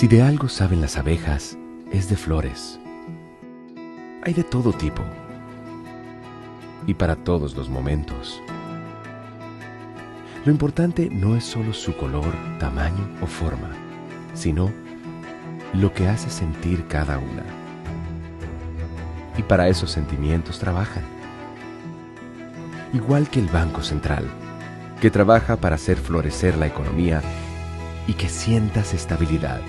Si de algo saben las abejas, es de flores. Hay de todo tipo y para todos los momentos. Lo importante no es solo su color, tamaño o forma, sino lo que hace sentir cada una. Y para esos sentimientos trabajan. Igual que el Banco Central, que trabaja para hacer florecer la economía y que sientas estabilidad.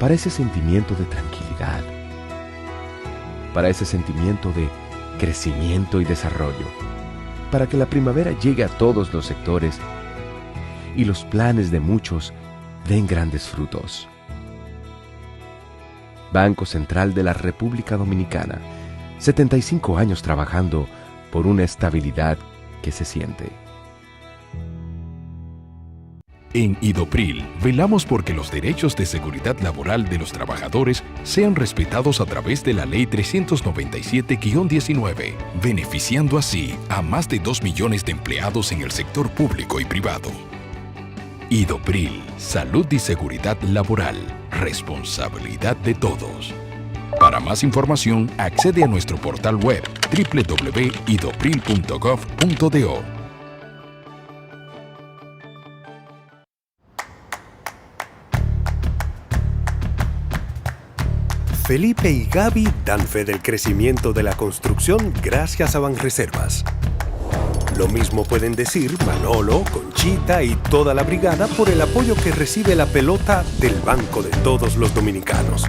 Para ese sentimiento de tranquilidad. Para ese sentimiento de crecimiento y desarrollo. Para que la primavera llegue a todos los sectores y los planes de muchos den grandes frutos. Banco Central de la República Dominicana, 75 años trabajando por una estabilidad que se siente. En Idopril, velamos porque los derechos de seguridad laboral de los trabajadores sean respetados a través de la Ley 397-19, beneficiando así a más de 2 millones de empleados en el sector público y privado. Idopril, salud y seguridad laboral, responsabilidad de todos. Para más información, accede a nuestro portal web www.idopril.gov.do. Felipe y Gaby dan fe del crecimiento de la construcción gracias a Banreservas. Lo mismo pueden decir Manolo, Conchita y toda la brigada por el apoyo que recibe la pelota del Banco de Todos los Dominicanos.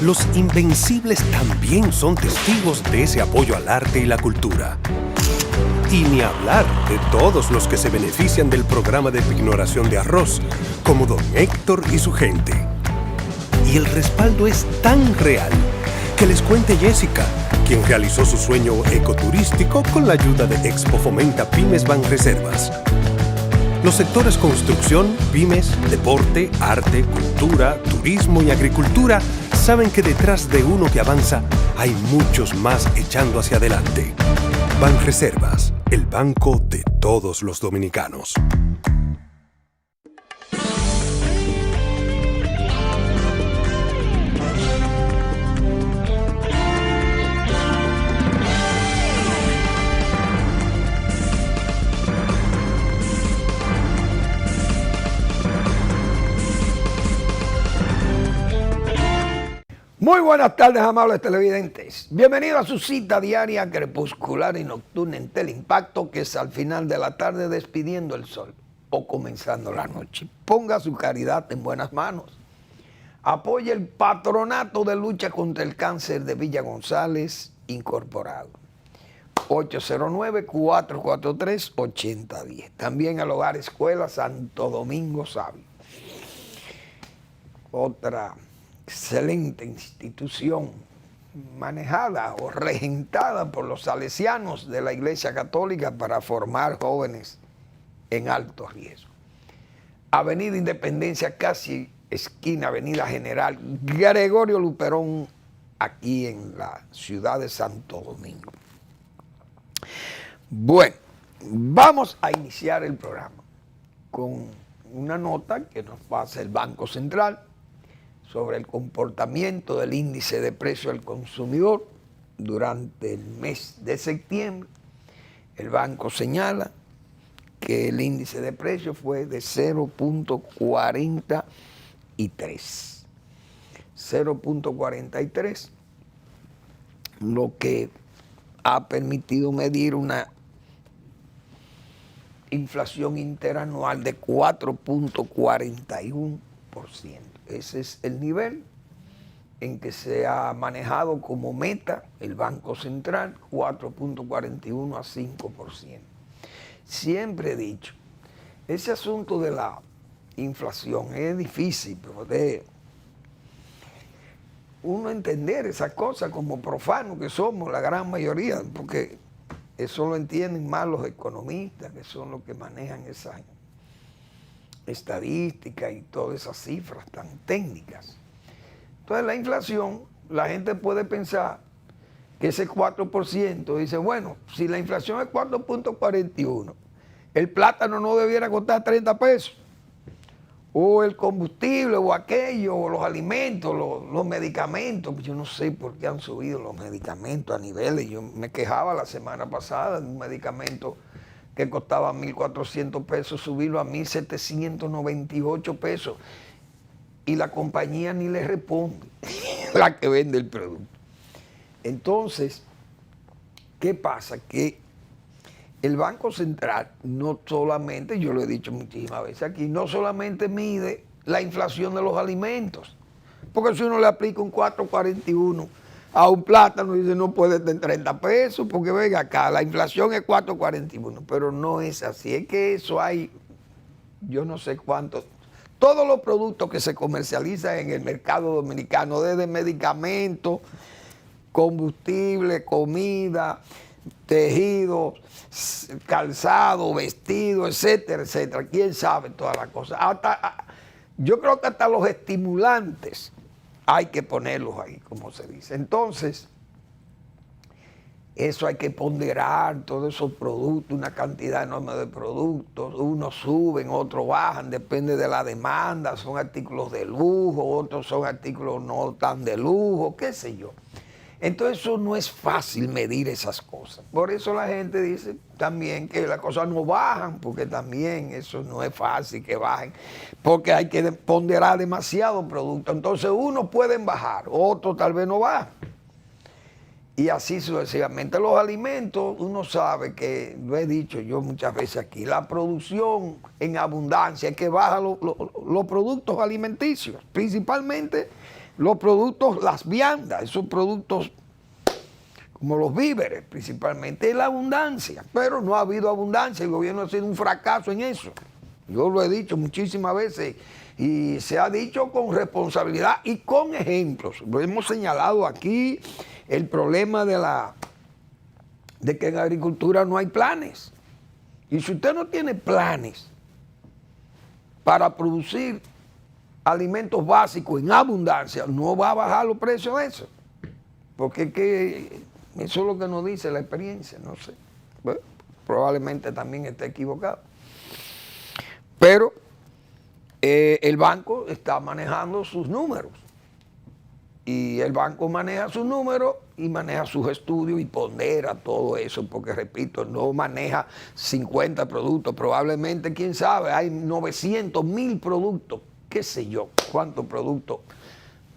Los Invencibles también son testigos de ese apoyo al arte y la cultura. Y ni hablar de todos los que se benefician del programa de pignoración de arroz, como don Héctor y su gente. Y el respaldo es tan real que les cuente Jessica, quien realizó su sueño ecoturístico con la ayuda de Expo Fomenta Pymes Banreservas. Los sectores construcción, pymes, deporte, arte, cultura, turismo y agricultura saben que detrás de uno que avanza hay muchos más echando hacia adelante. Banreservas, el banco de todos los dominicanos. Muy buenas tardes, amables televidentes. Bienvenidos a su cita diaria crepuscular y nocturna en Teleimpacto, que es al final de la tarde despidiendo el sol o comenzando la noche. Ponga su caridad en buenas manos. Apoye el Patronato de Lucha contra el Cáncer de Villa González Incorporado. 809-443-8010. También al Hogar Escuela Santo Domingo Sabio. Otra excelente institución manejada o regentada por los salesianos de la Iglesia Católica para formar jóvenes en alto riesgo. Avenida Independencia, casi esquina Avenida General Gregorio Luperón, aquí en la ciudad de Santo Domingo. Bueno, vamos a iniciar el programa con una nota que nos pasa el Banco Central sobre el comportamiento del índice de precio al consumidor durante el mes de septiembre. El banco señala que el índice de precio fue de 0.43. 0.43, lo que ha permitido medir una inflación interanual de 4.41%. Ese es el nivel en que se ha manejado como meta el Banco Central, 4.41 a 5%. Siempre he dicho, ese asunto de la inflación es difícil, pero de uno entender esa cosa como profanos que somos la gran mayoría, porque eso lo entienden más los economistas, que son los que manejan esa estadística y todas esas cifras tan técnicas. Entonces la inflación, la gente puede pensar que ese 4%, dice, bueno, si la inflación es 4.41, el plátano no debiera costar 30 pesos, o el combustible, o aquello, o los alimentos, los medicamentos. Yo no sé por qué han subido los medicamentos a niveles. Yo me quejaba la semana pasada de un medicamento que costaba 1.400 pesos, subirlo a 1.798 pesos. Y la compañía ni le responde, la que vende el producto. Entonces, ¿qué pasa? Que el Banco Central no solamente, yo lo he dicho muchísimas veces aquí, no solamente mide la inflación de los alimentos, porque si uno le aplica un 4.41 a un plátano, dice no puede estar en 30 pesos, porque venga acá, la inflación es 4.41, pero no es así, es que eso hay, yo no sé cuántos, todos los productos que se comercializan en el mercado dominicano, desde medicamentos, combustible, comida, tejidos, calzado, vestido, etcétera, etcétera. ¿Quién sabe todas las cosas? Yo creo que hasta los estimulantes hay que ponerlos ahí, como se dice. Entonces, eso hay que ponderar, todos esos productos, una cantidad enorme de productos. Unos suben, otros bajan, depende de la demanda. Son artículos de lujo, otros son artículos no tan de lujo, qué sé yo. Entonces eso no es fácil medir esas cosas. Por eso la gente dice también que las cosas no bajan, porque también eso no es fácil que bajen, porque hay que ponderar demasiado producto. Entonces unos pueden bajar, otros tal vez no bajan. Y así sucesivamente. Los alimentos, uno sabe que, lo he dicho yo muchas veces aquí, la producción en abundancia es que baja los productos alimenticios, principalmente los productos, las viandas, esos productos como los víveres, principalmente es la abundancia, pero no ha habido abundancia, el gobierno ha sido un fracaso en eso. Yo lo he dicho muchísimas veces y se ha dicho con responsabilidad y con ejemplos. Lo hemos señalado aquí, el problema de que en agricultura no hay planes. Y si usted no tiene planes para producir alimentos básicos en abundancia, no va a bajar los precios de eso. Porque es que eso es lo que nos dice la experiencia, no sé. Bueno, probablemente también esté equivocado. Pero el banco está manejando sus números. Y el banco maneja sus números y maneja sus estudios y pondera todo eso, porque repito, no maneja 50 productos, probablemente, quién sabe, hay 900.000 productos, qué sé yo, cuántos productos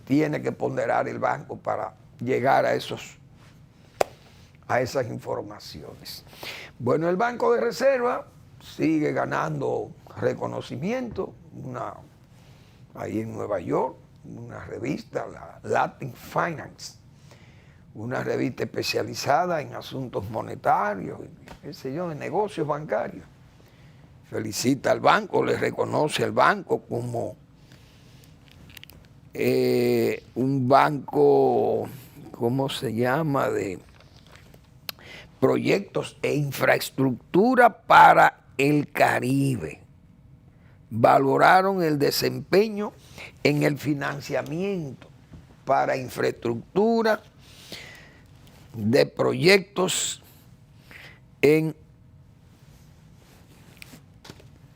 tiene que ponderar el banco para llegar a esas informaciones. Bueno, el Banco de Reserva sigue ganando reconocimiento, ahí en Nueva York, una revista, la Latin Finance, una revista especializada en asuntos monetarios, qué sé yo, en negocios bancarios. Felicita al banco, le reconoce al banco como un banco, ¿cómo se llama?, de proyectos e infraestructura para el Caribe. Valoraron el desempeño en el financiamiento para infraestructura de proyectos en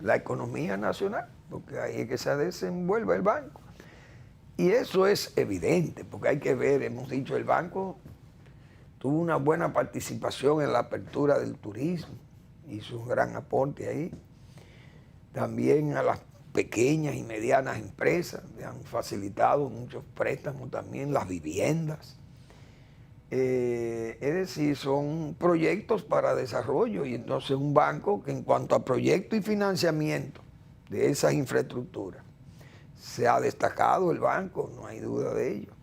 la economía nacional, porque ahí es que se desenvuelve el banco. Y eso es evidente, porque hay que ver, hemos dicho, el banco tuvo una buena participación en la apertura del turismo, hizo un gran aporte ahí. También a las pequeñas y medianas empresas le han facilitado muchos préstamos, también las viviendas. Es decir, son proyectos para desarrollo y entonces un banco que en cuanto a proyecto y financiamiento de esas infraestructuras se ha destacado el banco, no hay duda de ello.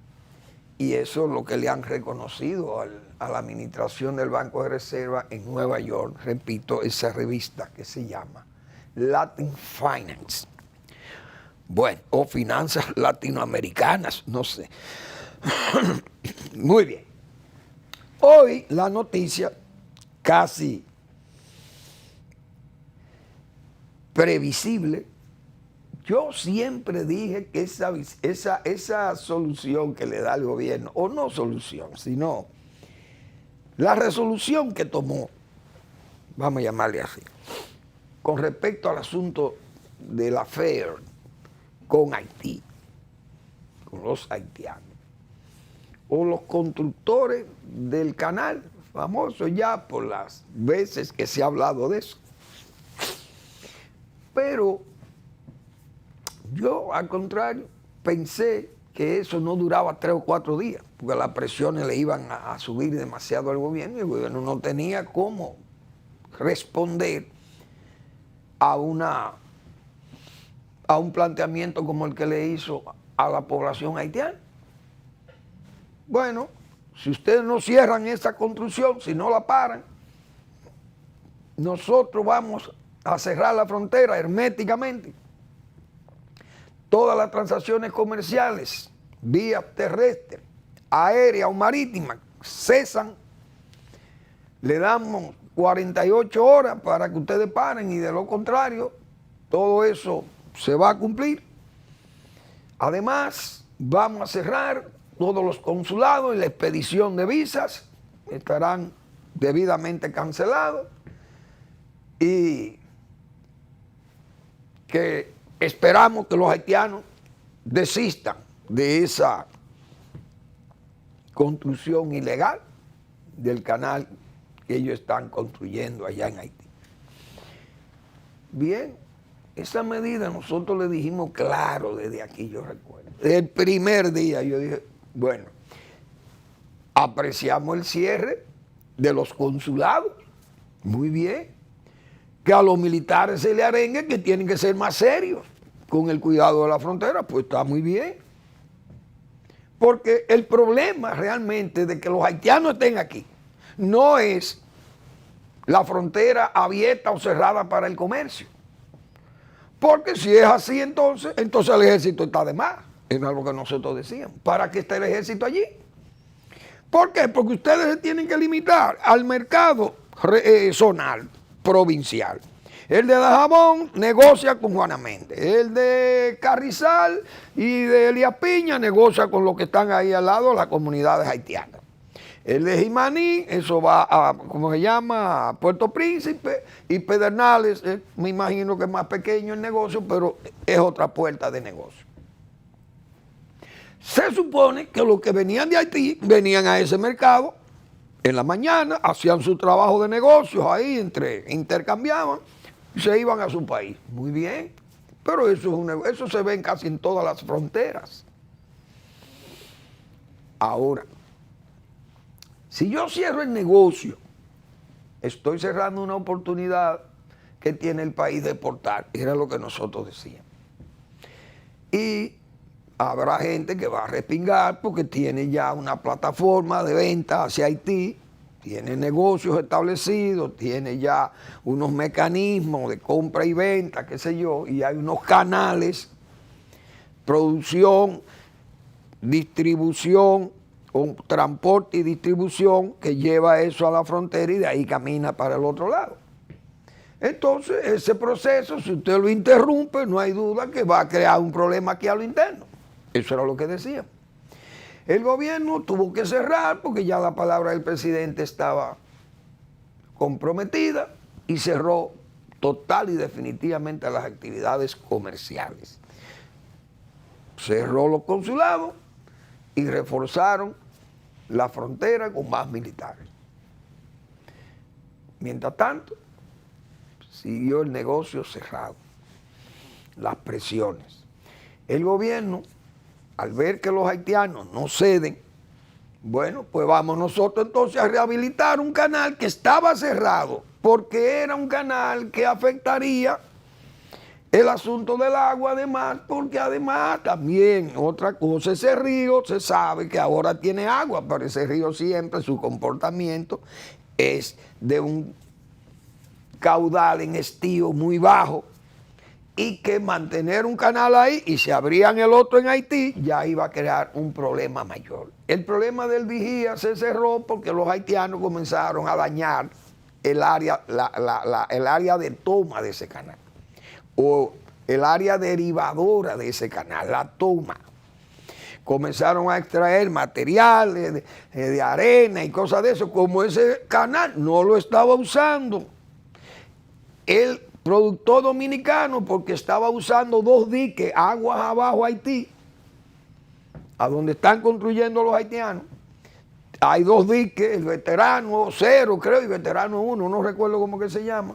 Y eso es lo que le han reconocido a la administración del Banco de Reserva en Nueva York, repito, esa revista que se llama Latin Finance. Bueno, o finanzas latinoamericanas, no sé. Muy bien. Hoy la noticia casi previsible. Yo siempre dije que esa solución que le da el gobierno, o no solución, sino la resolución que tomó, vamos a llamarle así, con respecto al asunto de la FED, con Haití, con los haitianos, o los constructores del canal, famoso ya por las veces que se ha hablado de eso. Pero yo, al contrario, pensé que eso no duraba 3 o 4 días, porque las presiones le iban a subir demasiado al gobierno y el gobierno no tenía cómo responder a un planteamiento como el que le hizo a la población haitiana. Bueno, si ustedes no cierran esa construcción, si no la paran, nosotros vamos a cerrar la frontera herméticamente. Todas las transacciones comerciales, vía terrestre, aérea o marítima, cesan. Le damos 48 horas para que ustedes paren y de lo contrario, todo eso se va a cumplir. Además, vamos a cerrar todos los consulados y la expedición de visas estarán debidamente cancelados y que esperamos que los haitianos desistan de esa construcción ilegal del canal que ellos están construyendo allá en Haití. Bien, esa medida nosotros le dijimos claro desde aquí, yo recuerdo. El primer día yo dije, bueno, apreciamos el cierre de los consulados, muy bien, que a los militares se le arengue que tienen que ser más serios con el cuidado de la frontera, pues está muy bien. Porque el problema realmente de que los haitianos estén aquí no es la frontera abierta o cerrada para el comercio. Porque si es así, entonces el ejército está de más. Era lo que nosotros decíamos. ¿Para qué está el ejército allí? ¿Por qué? Porque ustedes se tienen que limitar al mercado zonal, provincial. El de Dajabón negocia con Juana Méndez. El de Carrizal y de Elías Piña negocia con los que están ahí al lado, las comunidades haitianas. El de Jimaní, eso va a, ¿cómo se llama? A Puerto Príncipe, y Pedernales, me imagino que es más pequeño el negocio, pero es otra puerta de negocio. Se supone que los que venían de Haití venían a ese mercado en la mañana, hacían su trabajo de negocios ahí, intercambiaban y se iban a su país. Muy bien, pero eso se ve casi en todas las fronteras. Ahora, si yo cierro el negocio, estoy cerrando una oportunidad que tiene el país de exportar. Era lo que nosotros decíamos. Y habrá gente que va a respingar porque tiene ya una plataforma de venta hacia Haití, tiene negocios establecidos, tiene ya unos mecanismos de compra y venta, qué sé yo, y hay unos canales, producción, distribución, transporte y distribución que lleva eso a la frontera y de ahí camina para el otro lado. Entonces, ese proceso, si usted lo interrumpe, no hay duda que va a crear un problema aquí a lo interno. Eso era lo que decían. El gobierno tuvo que cerrar porque ya la palabra del presidente estaba comprometida y cerró total y definitivamente las actividades comerciales. Cerró los consulados y reforzaron la frontera con más militares. Mientras tanto, siguió el negocio cerrado, las presiones. El gobierno, al ver que los haitianos no ceden, bueno, pues vamos nosotros entonces a rehabilitar un canal que estaba cerrado, porque era un canal que afectaría el asunto del agua, además, porque además también otra cosa, ese río se sabe que ahora tiene agua, pero ese río siempre su comportamiento es de un caudal en estío muy bajo y que mantener un canal ahí y si abrían el otro en Haití ya iba a crear un problema mayor. El problema del Vigía se cerró porque los haitianos comenzaron a dañar el área, el área de toma de ese canal o el área derivadora de ese canal, la toma. Comenzaron a extraer materiales de arena y cosas de eso. Como ese canal no lo estaba usando el productor dominicano, porque estaba usando 2 diques, aguas abajo Haití, a donde están construyendo los haitianos. Hay 2 diques, el veterano 0, creo, y veterano 1, no recuerdo cómo que se llama.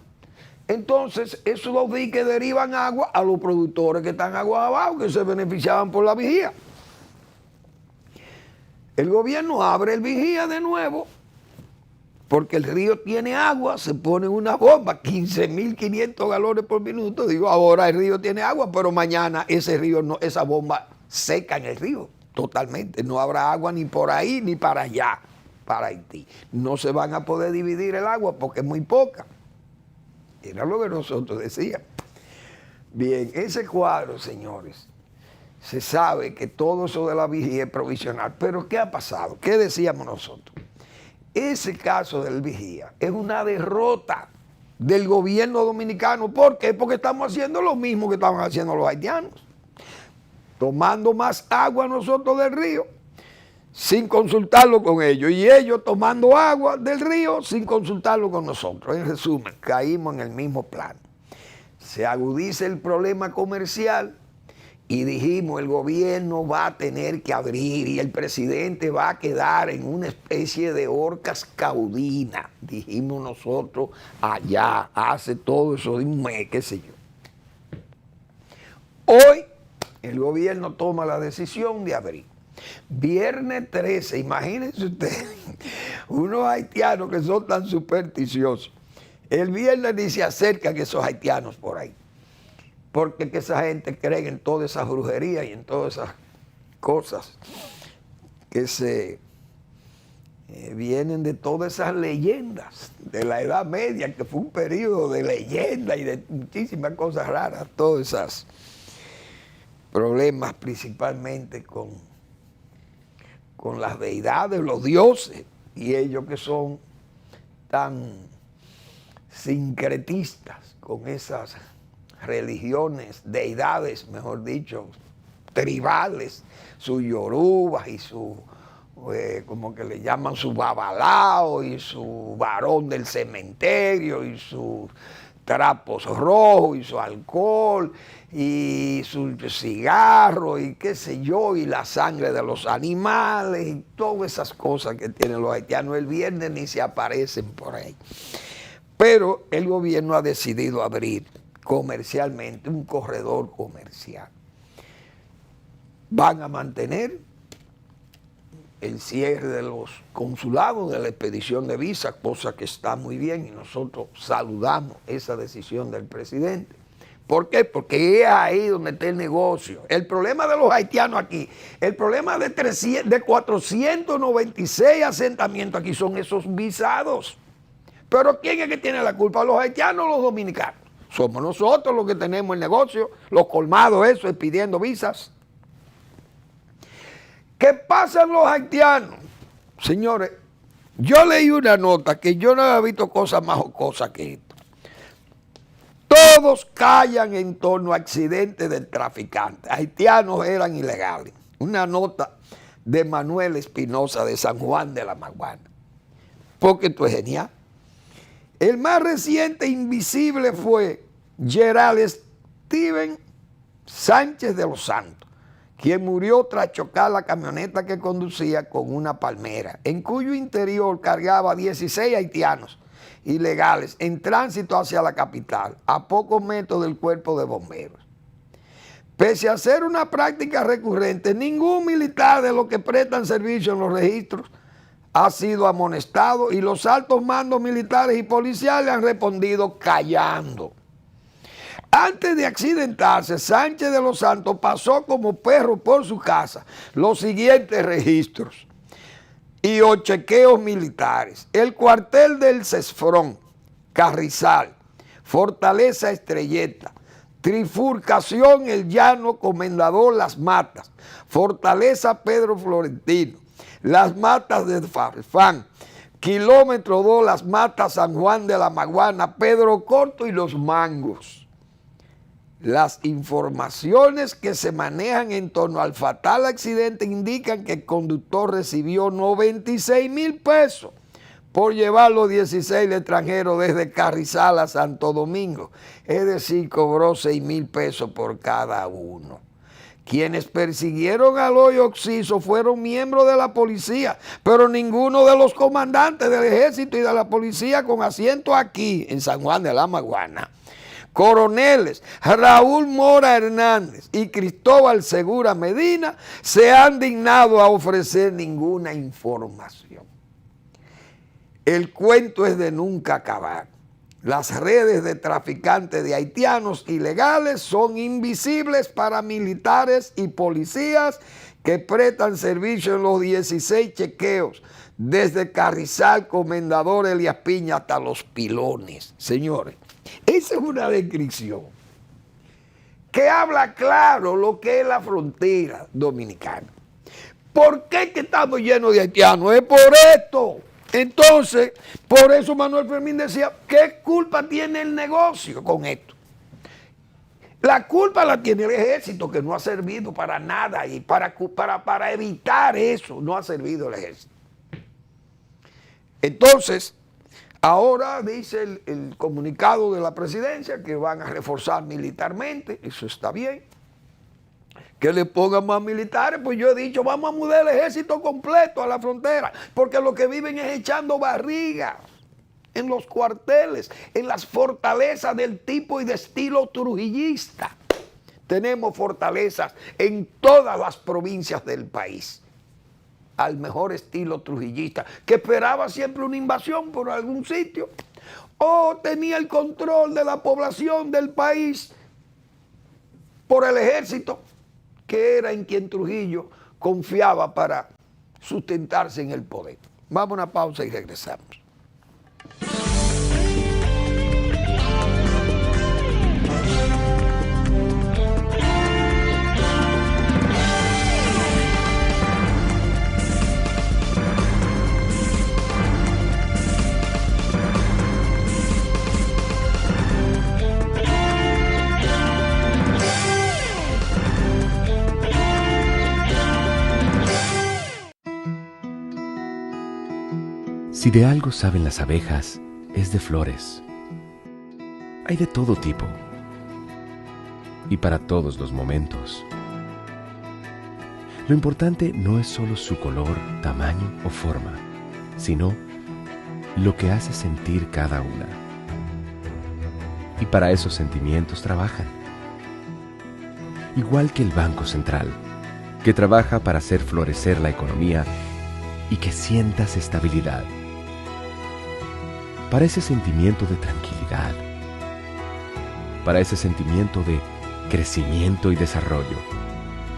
Entonces, esos 2 diques derivan agua a los productores que están aguas abajo, que se beneficiaban por la vigía. El gobierno abre el vigía de nuevo, porque el río tiene agua, se pone una bomba, 15.500 galones por minuto. Digo, ahora el río tiene agua, pero mañana ese río, no, esa bomba seca en el río totalmente. No habrá agua ni por ahí ni para allá, para Haití. No se van a poder dividir el agua porque es muy poca. Era lo que nosotros decíamos. Bien, ese cuadro, señores, se sabe que todo eso de la vigía es provisional. Pero ¿qué ha pasado? ¿Qué decíamos nosotros? Ese caso del vigía es una derrota del gobierno dominicano. ¿Por qué? Porque estamos haciendo lo mismo que estaban haciendo los haitianos. Tomando más agua nosotros del río sin consultarlo con ellos. Y ellos tomando agua del río sin consultarlo con nosotros. En resumen, caímos en el mismo plano. Se agudiza el problema comercial. Y dijimos, el gobierno va a tener que abrir y el presidente va a quedar en una especie de orcas caudinas. Dijimos nosotros allá, hace todo eso de un mes, qué sé yo. Hoy el gobierno toma la decisión de abrir. Viernes 13, imagínense ustedes, unos haitianos que son tan supersticiosos. El viernes ni se acercan esos haitianos por ahí. Porque que esa gente cree en todas esas brujerías y en todas esas cosas que se vienen de todas esas leyendas de la Edad Media, que fue un periodo de leyenda y de muchísimas cosas raras, todos esos problemas principalmente con las deidades, los dioses, y ellos que son tan sincretistas con esas religiones, deidades, mejor dicho, tribales, sus yorubas y su, como que le llaman su babalao y su varón del cementerio y sus trapos rojos y su alcohol y su cigarro y qué sé yo, y la sangre de los animales y todas esas cosas que tienen los haitianos. El viernes ni se aparecen por ahí. Pero el gobierno ha decidido abrir comercialmente un corredor comercial. Van a mantener el cierre de los consulados, de la expedición de visas, cosa que está muy bien y nosotros saludamos esa decisión del presidente. ¿Por qué? Porque es ahí donde está el negocio. El problema de los haitianos aquí, el problema de 496 asentamientos aquí son esos visados. Pero ¿quién es que tiene la culpa? ¿Los haitianos o los dominicanos? Somos nosotros los que tenemos el negocio, los colmados, eso, es pidiendo visas. ¿Qué pasa en los haitianos? Señores, yo leí una nota que yo no había visto cosas más jocosas que esto. Todos callan en torno a accidentes del traficante. Haitianos eran ilegales. Una nota de Manuel Espinosa de San Juan de la Maguana. Porque esto es genial. El más reciente invisible fue Gerald Steven Sánchez de los Santos, quien murió tras chocar la camioneta que conducía con una palmera, en cuyo interior cargaba 16 haitianos ilegales en tránsito hacia la capital, a pocos metros del cuerpo de bomberos. Pese a ser una práctica recurrente, ningún militar de los que prestan servicio en los registros ha sido amonestado y los altos mandos militares y policiales han respondido callando. Antes de accidentarse, Sánchez de los Santos pasó como perro por su casa los siguientes registros y o chequeos militares: el cuartel del Cesfrón, Carrizal, Fortaleza Estrelleta, Trifurcación El Llano, Comendador Las Matas, Fortaleza Pedro Florentino, Las Matas de Farfán, Kilómetro 2, Las Matas, San Juan de la Maguana, Pedro Corto y Los Mangos. Las informaciones que se manejan en torno al fatal accidente indican que el conductor recibió 96,000 pesos por llevar los 16 extranjeros desde Carrizal a Santo Domingo. Es decir, cobró 6,000 pesos por cada uno. Quienes persiguieron a Eloy Oxiso fueron miembros de la policía, pero ninguno de los comandantes del ejército y de la policía con asiento aquí, en San Juan de la Maguana. Coroneles Raúl Mora Hernández y Cristóbal Segura Medina se han dignado a ofrecer ninguna información. El cuento es de nunca acabar. Las redes de traficantes de haitianos ilegales son invisibles para militares y policías que prestan servicio en los 16 chequeos, desde Carrizal, Comendador Elías Piña hasta Los Pilones. Señores, esa es una descripción que habla claro lo que es la frontera dominicana. ¿Por qué que estamos llenos de haitianos? Es por esto. Entonces, por eso Manuel Fermín decía, ¿qué culpa tiene el negocio con esto? La culpa la tiene el ejército, que no ha servido para nada, y para evitar eso no ha servido el ejército. Entonces, ahora dice el comunicado de la presidencia que van a reforzar militarmente, eso está bien. Que le pongan más militares, pues yo he dicho, vamos a mudar el ejército completo a la frontera, porque lo que viven es echando barriga en los cuarteles, en las fortalezas del tipo y de estilo trujillista. Tenemos fortalezas en todas las provincias del país, al mejor estilo trujillista, que esperaba siempre una invasión por algún sitio, o tenía el control de la población del país por el ejército, que era en quien Trujillo confiaba para sustentarse en el poder. Vamos a una pausa y regresamos. Si de algo saben las abejas, es de flores. Hay de todo tipo y para todos los momentos. Lo importante no es solo su color, tamaño o forma, sino lo que hace sentir cada una. Y para esos sentimientos trabajan. Igual que el Banco Central, que trabaja para hacer florecer la economía y que sientas estabilidad. Para ese sentimiento de tranquilidad, para ese sentimiento de crecimiento y desarrollo,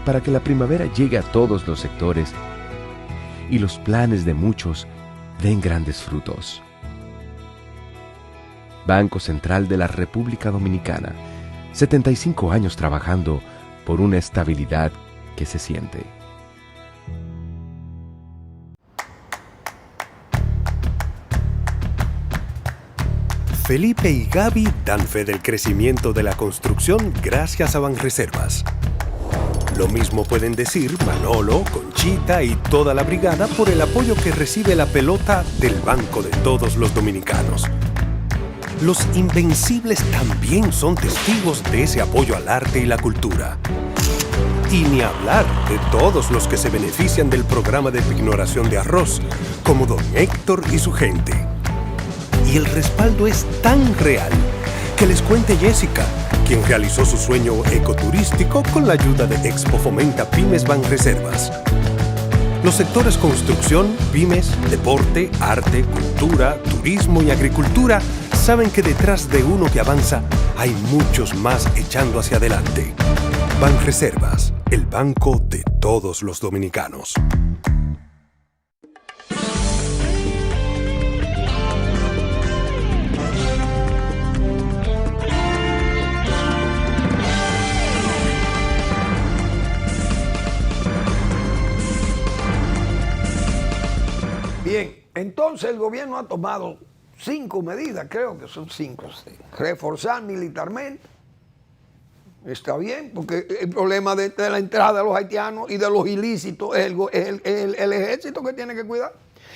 para que la primavera llegue a todos los sectores y los planes de muchos den grandes frutos. Banco Central de la República Dominicana, 75 años trabajando por una estabilidad que se siente. Felipe y Gaby dan fe del crecimiento de la construcción gracias a Banreservas. Lo mismo pueden decir Manolo, Conchita y toda la brigada por el apoyo que recibe la pelota del banco de todos los dominicanos. Los Invencibles también son testigos de ese apoyo al arte y la cultura. Y ni hablar de todos los que se benefician del programa de pignoración de arroz, como don Héctor y su gente. Y el respaldo es tan real que les cuente Jessica, quien realizó su sueño ecoturístico con la ayuda de Expo Fomenta Pymes Banreservas. Los sectores construcción, pymes, deporte, arte, cultura, turismo y agricultura saben que detrás de uno que avanza hay muchos más echando hacia adelante. Banreservas, el banco de todos los dominicanos. Bien, entonces el gobierno ha tomado 5 medidas, creo que son 5. Sí. Reforzar militarmente, está bien, porque el problema de la entrada de los haitianos y de los ilícitos es el ejército que tiene que cuidar.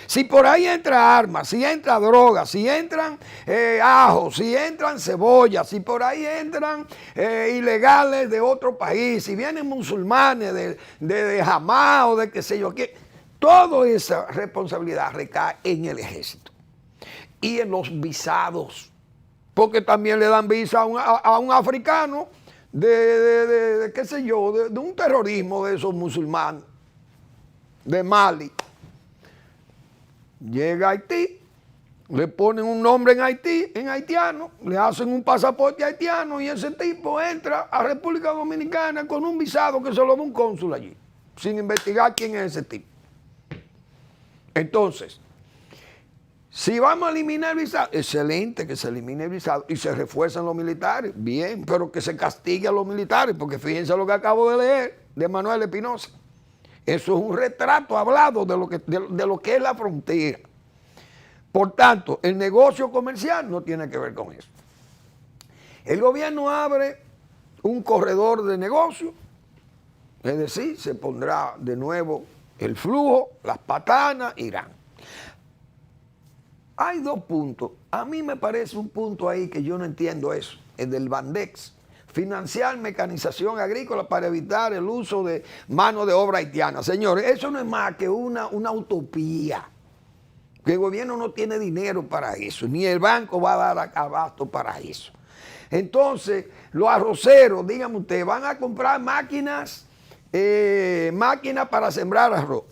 Si por ahí entra armas, si entra droga, si entran ajos, si entran cebollas, si por ahí entran ilegales de otro país, si vienen musulmanes de Hamas o de qué sé yo qué, toda esa responsabilidad recae en el ejército y en los visados, porque también le dan visa a un africano de qué sé yo, de un terrorismo de esos musulmanes, de Mali. Llega a Haití, le ponen un nombre en Haití, en haitiano, le hacen un pasaporte haitiano y ese tipo entra a República Dominicana con un visado que se lo da un cónsul allí, sin investigar quién es ese tipo. Entonces, si vamos a eliminar el visado, excelente que se elimine el visado y se refuercen los militares, bien, pero que se castigue a los militares, porque fíjense lo que acabo de leer de Manuel Espinosa. Eso es un retrato hablado de lo que es la frontera. Por tanto, el negocio comercial no tiene que ver con eso. El gobierno abre un corredor de negocio, es decir, se pondrá de nuevo el flujo, las patanas, Irán. Hay dos puntos. A mí me parece un punto ahí que yo no entiendo eso, el del Bandex. Financiar mecanización agrícola para evitar el uso de mano de obra haitiana. Señores, eso no es más que una utopía. Que el gobierno no tiene dinero para eso, ni el banco va a dar abasto para eso. Entonces, los arroceros, díganme ustedes, van a comprar máquinas para sembrar arroz.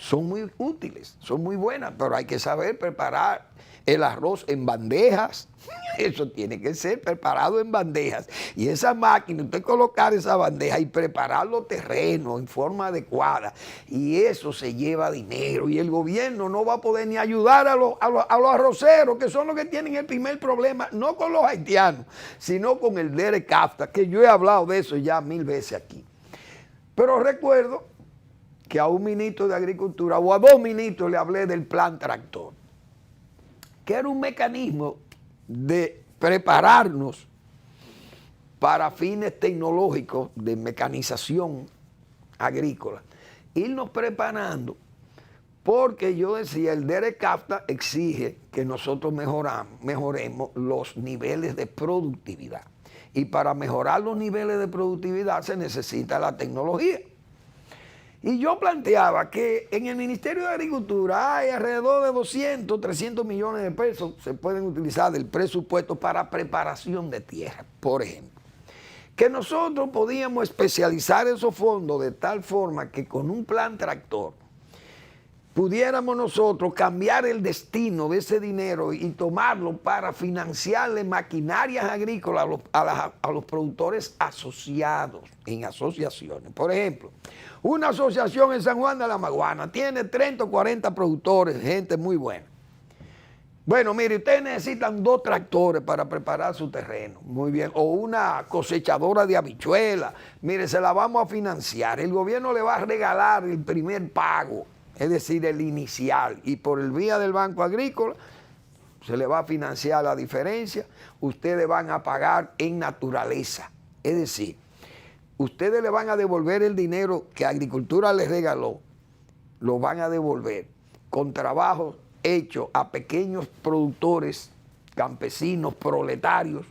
Son muy útiles, son muy buenas, pero hay que saber preparar el arroz en bandejas. Eso tiene que ser preparado en bandejas. Y esa máquina, usted colocar esa bandeja y preparar los terrenos en forma adecuada. Y eso se lleva dinero. Y el gobierno no va a poder ni ayudar a los arroceros, que son los que tienen el primer problema, no con los haitianos, sino con el DERE-CAFTA, que yo he hablado de eso ya 1000 veces aquí. Pero recuerdo que a un ministro de Agricultura, o a 2 ministros, le hablé del plan tractor, que era un mecanismo de prepararnos para fines tecnológicos de mecanización agrícola, irnos preparando, porque yo decía, el DERE-CAFTA exige que nosotros mejoremos los niveles de productividad, y para mejorar los niveles de productividad se necesita la tecnología. Y yo planteaba que en el Ministerio de Agricultura hay alrededor de 200, 300 millones de pesos se pueden utilizar del presupuesto para preparación de tierra, por ejemplo. Que nosotros podíamos especializar esos fondos de tal forma que con un plan tractor pudiéramos nosotros cambiar el destino de ese dinero y tomarlo para financiarle maquinarias agrícolas a los productores asociados en asociaciones. Por ejemplo, una asociación en San Juan de la Maguana tiene 30 o 40 productores, gente muy buena. Bueno, mire, ustedes necesitan 2 tractores para preparar su terreno, muy bien, o una cosechadora de habichuelas, mire, se la vamos a financiar, el gobierno le va a regalar el primer pago, es decir, el inicial, y por el vía del Banco Agrícola se le va a financiar la diferencia, ustedes van a pagar en naturaleza, es decir, ustedes le van a devolver el dinero que Agricultura les regaló, lo van a devolver con trabajo hecho a pequeños productores, campesinos, proletarios,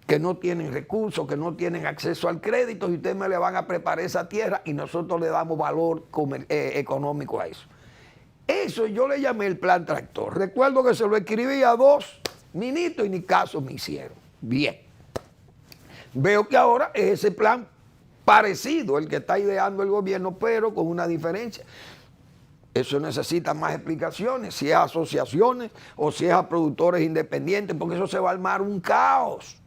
que no tienen recursos, que no tienen acceso al crédito, y ustedes me le van a preparar esa tierra y nosotros le damos valor económico a eso. Eso yo le llamé el plan tractor. Recuerdo que se lo escribí a 2 ministros y ni caso me hicieron. Bien. Veo que ahora es ese plan parecido el que está ideando el gobierno, pero con una diferencia. Eso necesita más explicaciones, si es a asociaciones o si es a productores independientes, porque eso se va a armar un caos,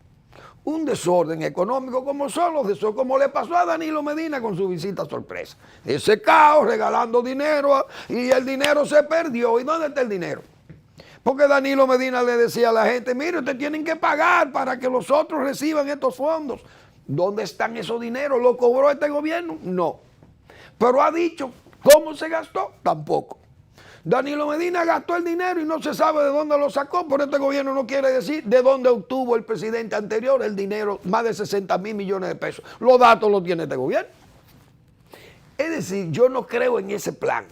un desorden económico, como le pasó a Danilo Medina con su visita sorpresa. Ese caos regalando dinero y el dinero se perdió. ¿Y dónde está el dinero? Porque Danilo Medina le decía a la gente, mire, ustedes tienen que pagar para que los otros reciban estos fondos. ¿Dónde están esos dineros? ¿Lo cobró este gobierno? No. Pero ha dicho cómo se gastó, tampoco. Danilo Medina gastó el dinero y no se sabe de dónde lo sacó, pero este gobierno no quiere decir de dónde obtuvo el presidente anterior el dinero, más de 60.000 millones de pesos. Los datos los tiene este gobierno. Es decir, yo no creo en ese plan.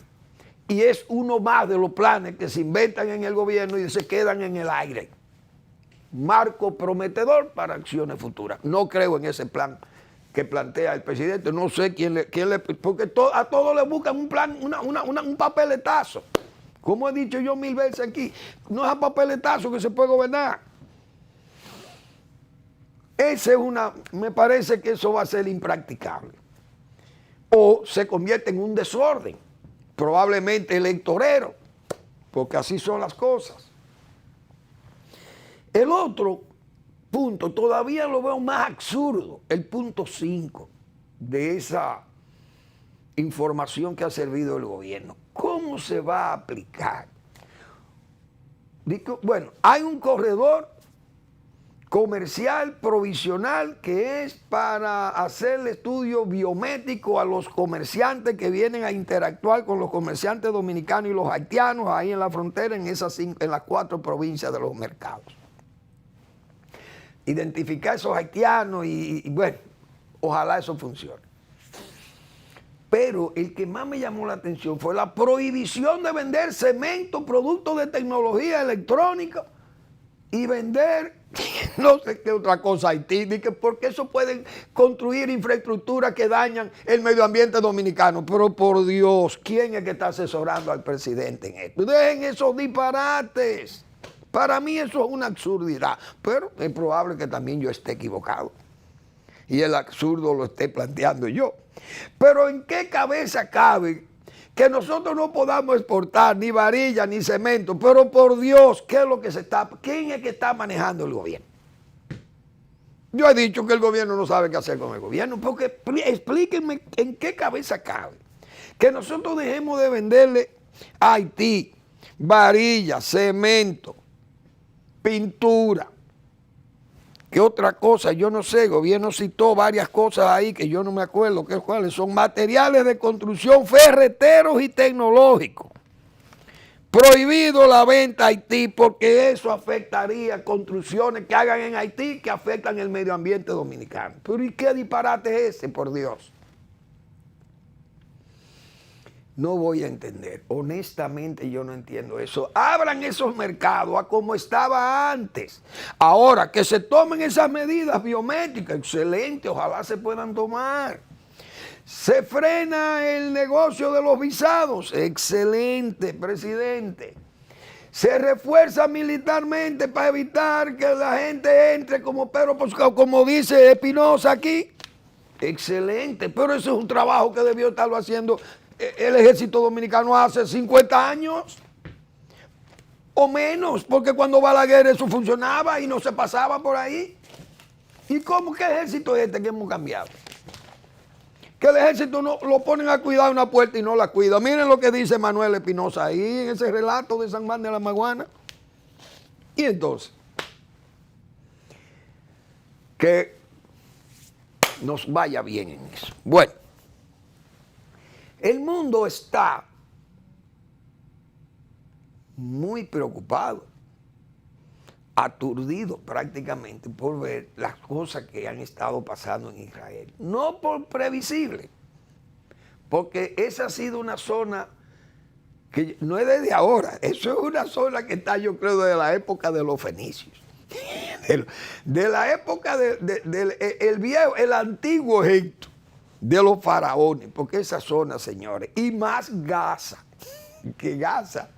y es uno más de los planes que se inventan en el gobierno y se quedan en el aire. Marco prometedor para acciones futuras. No creo en ese plan que plantea el presidente. No sé quién le porque a todos le buscan un plan, un papeletazo. Como he dicho yo 1000 veces aquí, no es a papeletazo que se puede gobernar. Me parece que eso va a ser impracticable. O se convierte en un desorden, probablemente electorero, porque así son las cosas. El otro punto, todavía lo veo más absurdo, el punto 5 de esa información que ha servido el gobierno. ¿Cómo se va a aplicar? Bueno, hay un corredor comercial provisional que es para hacer el estudio biométrico a los comerciantes que vienen a interactuar con los comerciantes dominicanos y los haitianos ahí en la frontera, en las 4 provincias de los mercados. Identificar a esos haitianos y bueno, ojalá eso funcione. Pero el que más me llamó la atención fue la prohibición de vender cemento, productos de tecnología electrónica y vender no sé qué otra cosa Haití, porque eso pueden construir infraestructuras que dañan el medio ambiente dominicano. Pero por Dios, ¿quién es que está asesorando al presidente en esto? Dejen esos disparates. Para mí eso es una absurdidad, pero es probable que también yo esté equivocado y el absurdo lo esté planteando yo. Pero ¿en qué cabeza cabe que nosotros no podamos exportar ni varilla ni cemento? Pero por Dios, ¿qué es lo que quién es que está manejando el gobierno? Yo he dicho que el gobierno no sabe qué hacer con el gobierno, porque explíquenme en qué cabeza cabe que nosotros dejemos de venderle a Haití varilla, cemento, pintura. ¿Qué otra cosa? Yo no sé, el gobierno citó varias cosas ahí que yo no me acuerdo cuáles son. Materiales de construcción ferreteros y tecnológicos. Prohibido la venta a Haití porque eso afectaría construcciones que hagan en Haití que afectan el medio ambiente dominicano. Pero ¿y qué disparate es ese, por Dios? No voy a entender. Honestamente yo no entiendo eso. Abran esos mercados a como estaba antes. Ahora, que se tomen esas medidas biométricas, excelente, ojalá se puedan tomar. Se frena el negocio de los visados, excelente, presidente. Se refuerza militarmente para evitar que la gente entre como Pedro Pascal, como dice Espinosa aquí. Excelente, pero eso es un trabajo que debió estarlo haciendo el ejército dominicano hace 50 años o menos, porque cuando Balaguer eso funcionaba y no se pasaba por ahí. ¿Y cómo qué ejército es este que hemos cambiado? Que el ejército no lo ponen a cuidar una puerta y no la cuida. Miren lo que dice Manuel Espinosa ahí en ese relato de San Juan de la Maguana. Y entonces, que nos vaya bien en eso. Bueno. El mundo está muy preocupado, aturdido prácticamente por ver las cosas que han estado pasando en Israel. No por previsible, porque esa ha sido una zona que no es desde ahora, eso es una zona que está yo creo desde la época de los fenicios, de la época el antiguo Egipto. De los faraones, porque esa zona, señores, y más Gaza, que Gaza,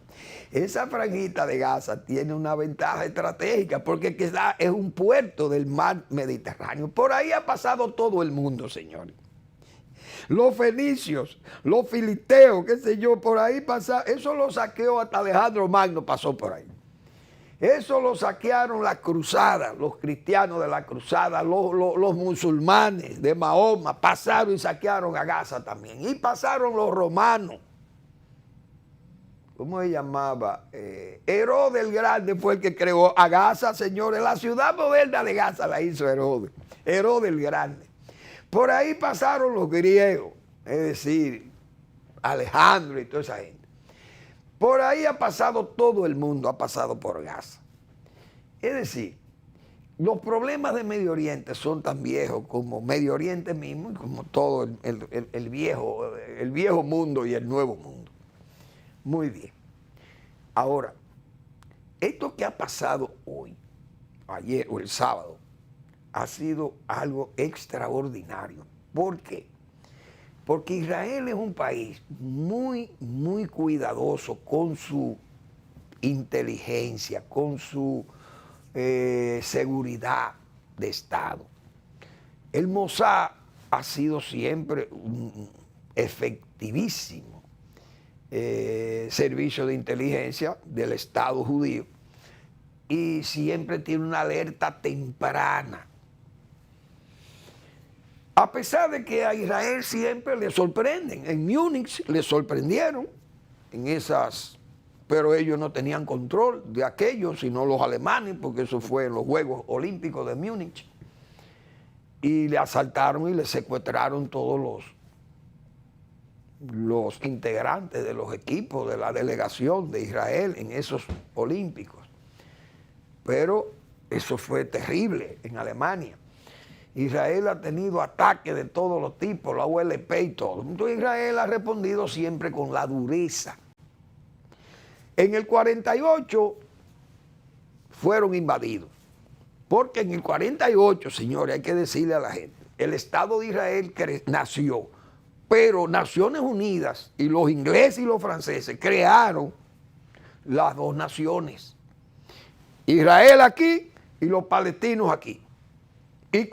esa franjita de Gaza tiene una ventaja estratégica, porque es un puerto del mar Mediterráneo. Por ahí ha pasado todo el mundo, señores. Los fenicios, los filisteos, qué sé yo, por ahí pasa, eso lo saqueó hasta Alejandro Magno, pasó por ahí. Eso lo saquearon las cruzadas, los cristianos de la cruzada, los musulmanes de Mahoma, pasaron y saquearon a Gaza también. Y pasaron los romanos. ¿Cómo se llamaba? Herodes el Grande fue el que creó a Gaza, señores. La ciudad moderna de Gaza la hizo Herodes. Herodes el Grande. Por ahí pasaron los griegos, es decir, Alejandro y toda esa gente. Por ahí ha pasado todo el mundo, ha pasado por Gaza. Es decir, los problemas de Medio Oriente son tan viejos como Medio Oriente mismo y como todo el viejo mundo y el nuevo mundo. Muy bien. Ahora, esto que ha pasado hoy, ayer o el sábado, ha sido algo extraordinario. ¿Por qué? Porque Israel es un país muy, muy cuidadoso con su inteligencia, con su seguridad de Estado. El Mossad ha sido siempre un efectivísimo servicio de inteligencia del Estado judío y siempre tiene una alerta temprana. A pesar de que a Israel siempre le sorprenden, en Múnich le sorprendieron en esas, pero ellos no tenían control de aquello, sino los alemanes, porque eso fue en los Juegos Olímpicos de Múnich. Y le asaltaron y le secuestraron todos los integrantes de los equipos de la delegación de Israel en esos Olímpicos. Pero eso fue terrible en Alemania. Israel ha tenido ataques de todos los tipos, la OLP y todo. Entonces Israel ha respondido siempre con la dureza. En el 48 fueron invadidos. Porque en el 48, señores, hay que decirle a la gente, el Estado de Israel nació, pero Naciones Unidas y los ingleses y los franceses crearon las dos naciones. Israel aquí y los palestinos aquí. Y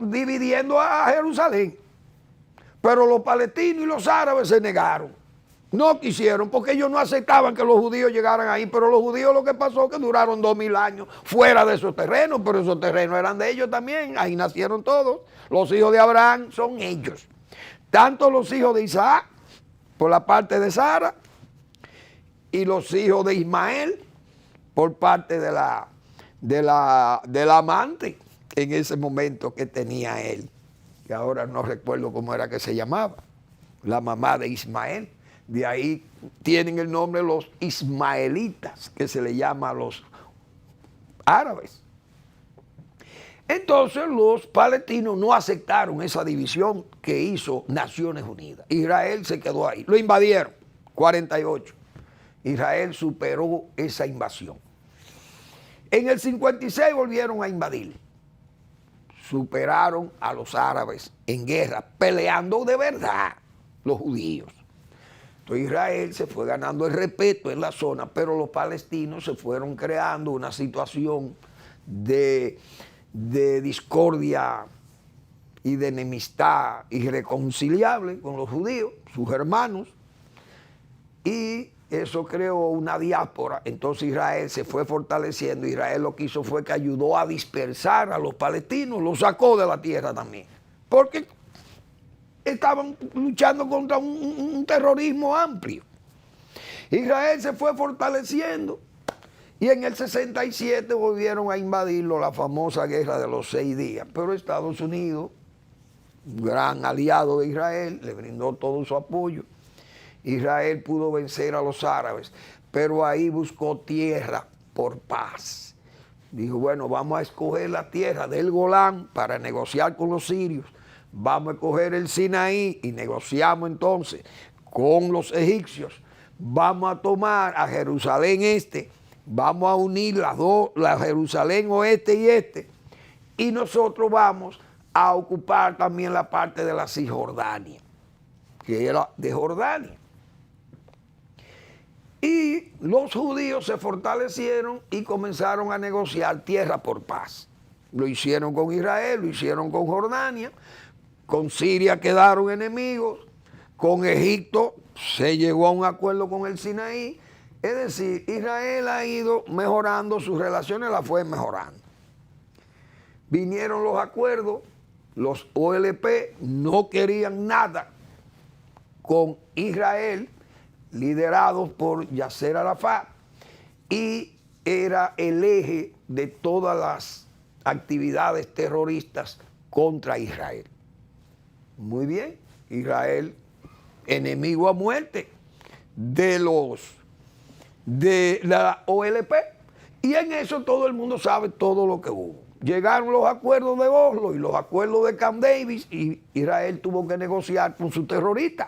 dividiendo a Jerusalén. Pero los palestinos y los árabes se negaron. No quisieron, porque ellos no aceptaban que los judíos llegaran ahí, pero los judíos lo que pasó es que duraron 2000 años fuera de esos terrenos, pero esos terrenos eran de ellos también, ahí nacieron todos. Los hijos de Abraham son ellos. Tanto los hijos de Isaac, por la parte de Sara, y los hijos de Ismael, por parte de la amante, en ese momento que tenía él, que ahora no recuerdo cómo era que se llamaba, la mamá de Ismael. De ahí tienen el nombre los ismaelitas, que se le llama a los árabes. Entonces los palestinos no aceptaron esa división que hizo Naciones Unidas. Israel se quedó ahí. Lo invadieron, 48. Israel superó esa invasión. En el 56 volvieron a invadir. Superaron a los árabes en guerra, peleando de verdad los judíos. Entonces Israel se fue ganando el respeto en la zona, pero los palestinos se fueron creando una situación de discordia y de enemistad irreconciliable con los judíos, sus hermanos, y eso creó una diáspora. Entonces Israel se fue fortaleciendo. Israel lo que hizo fue que ayudó a dispersar a los palestinos, los sacó de la tierra también, porque estaban luchando contra un terrorismo amplio. Israel se fue fortaleciendo y en el 67 volvieron a invadirlo, la famosa guerra de los 6 días. Pero Estados Unidos, un gran aliado de Israel, le brindó todo su apoyo. Israel pudo vencer a los árabes, pero ahí buscó tierra por paz. Dijo, bueno, vamos a escoger la tierra del Golán para negociar con los sirios. Vamos a coger el Sinaí y negociamos entonces con los egipcios. Vamos a tomar a Jerusalén este, vamos a unir las dos, la Jerusalén oeste y este, y nosotros vamos a ocupar también la parte de la Cisjordania, que era de Jordania. Y los judíos se fortalecieron y comenzaron a negociar tierra por paz. Lo hicieron con Israel, lo hicieron con Jordania. Con Siria quedaron enemigos, con Egipto se llegó a un acuerdo con el Sinaí. Es decir, Israel ha ido mejorando sus relaciones, las fue mejorando. Vinieron los acuerdos, los OLP no querían nada con Israel, liderados por Yasser Arafat, y era el eje de todas las actividades terroristas contra Israel. Muy bien, Israel, enemigo a muerte de la OLP, y en eso todo el mundo sabe todo lo que hubo. Llegaron los acuerdos de Oslo y los acuerdos de Camp Davis y Israel tuvo que negociar con sus terroristas.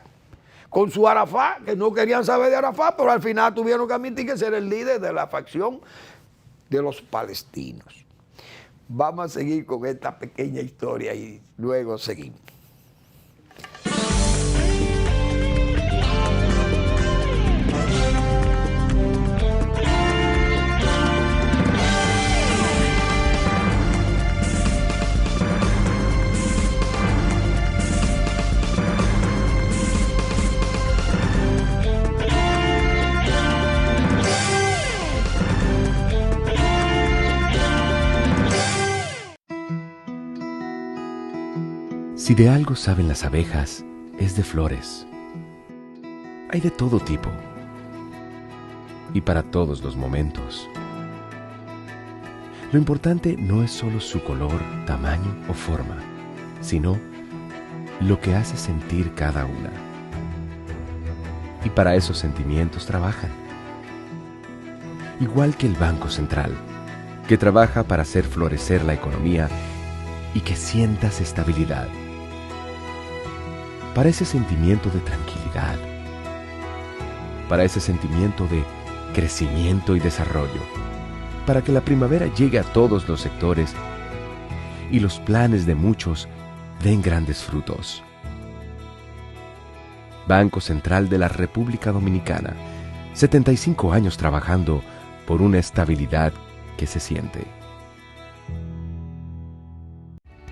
con su Arafat, que no querían saber de Arafat, pero al final tuvieron que admitir que ser el líder de la facción de los palestinos. Vamos a seguir con esta pequeña historia y luego seguimos. Si de algo saben las abejas, es de flores. Hay de todo tipo y para todos los momentos. Lo importante no es solo su color, tamaño o forma, sino lo que hace sentir cada una. Y para esos sentimientos trabajan. Igual que el Banco Central, que trabaja para hacer florecer la economía y que sientas estabilidad. Para ese sentimiento de tranquilidad, para ese sentimiento de crecimiento y desarrollo, para que la primavera llegue a todos los sectores y los planes de muchos den grandes frutos. Banco Central de la República Dominicana, 75 años trabajando por una estabilidad que se siente.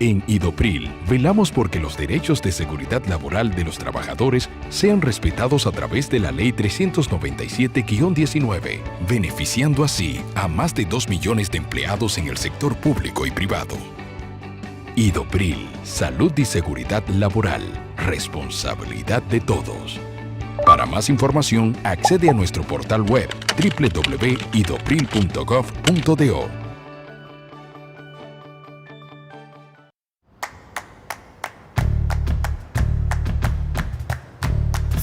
En Idopril, velamos porque los derechos de seguridad laboral de los trabajadores sean respetados a través de la Ley 397-19, beneficiando así a más de 2 millones de empleados en el sector público y privado. Idopril, salud y seguridad laboral, responsabilidad de todos. Para más información, accede a nuestro portal web www.idopril.gov.do.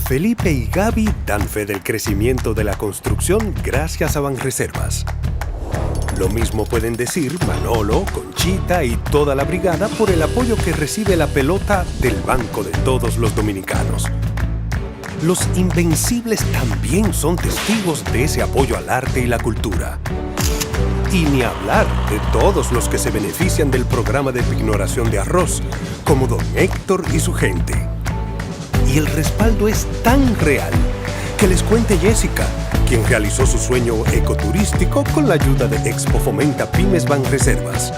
Felipe y Gaby dan fe del crecimiento de la construcción gracias a Banreservas. Lo mismo pueden decir Manolo, Conchita y toda la brigada por el apoyo que recibe la pelota del Banco de Todos los Dominicanos. Los Invencibles también son testigos de ese apoyo al arte y la cultura. Y ni hablar de todos los que se benefician del programa de pignoración de arroz, como don Héctor y su gente. Y el respaldo es tan real que les cuente Jessica, quien realizó su sueño ecoturístico con la ayuda de Expo Fomenta Pymes Banreservas.